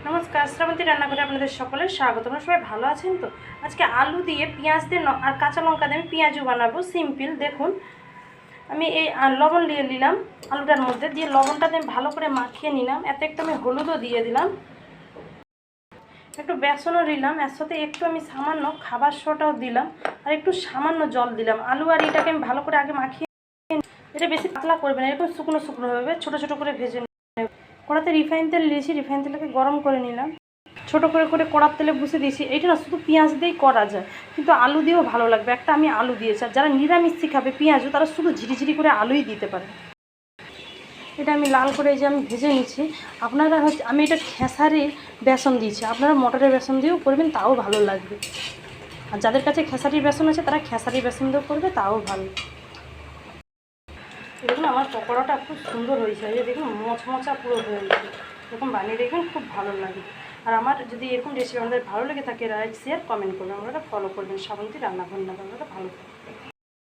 নমস্কার, শ্রাবন্তী রান্নাঘরে আপনাদের সকলের স্বাগত। আপনারা সবাই ভালো আছেন তো? আজকে আলু দিয়ে পেঁয়াজ দিয়ে আর কাঁচা লঙ্কা দিয়ে আমি পেঁয়াজও বানাবো সিম্পল। দেখুন, আমি এই লবণ দিয়ে নিলাম, আলুটার মধ্যে দিয়ে লবণটাতে আমি ভালো করে মাখিয়ে নিলাম। এতে একটু আমি হলুদও দিয়ে দিলাম, একটু বেসনও দিলাম, এর সাথে একটু আমি সামান্য খাবার সোডাও দিলাম, আর একটু সামান্য জল দিলাম। আলু আর এটাকে আমি ভালো করে আগে মাখিয়ে, এটা বেশি পাতলা করবেন, এরকম শুকনো শুকনো হবে, ছোটো ছোটো করে ভেজে নেব। কড়াতে রিফাইন তেল দিয়েছি, রিফাইন তেলটাকে গরম করে নিলাম, ছোটো করে করে কড়ার তেলে বসে দিয়েছি। এইটা না শুধু পেঁয়াজ দিয়েই করা যায়, কিন্তু আলু দিয়েও ভালো লাগবে। একটা আমি আলু দিয়েছি, আর যারা নিরামিষ খাবে পেঁয়াজও, তারা শুধু ঝিরিঝিরি করে আলুই দিতে পারে। এটা আমি লাল করে এই যে আমি ভেজে নিচ্ছি। আপনারা হচ্ছে, আমি এটা খেসারির বেসন দিয়েছি, আপনারা মটরের বেসন দিয়েও করবেন, তাও ভালো লাগবে। আর যাদের কাছে খেসারির বেসন আছে তারা খেসারির বেসন দিয়েও করবে, তাও ভালো। দেখুন আমার পকোড়াটা খুব সুন্দর হয়েছে, এই যে দেখুন মচমচা পুরো হয়ে গেছে। এরকম বানিয়ে দেখবেন, খুব ভালো লাগে। আর আমার যদি এরকম রেসিপি আমাদের ভালো লেগে থাকে, লাইক শেয়ার কমেন্ট করবেন, আপনারা ফলো করবেন। শ্রাবন্তী রান্নাঘর, আপনারা ভালো থাকবেন।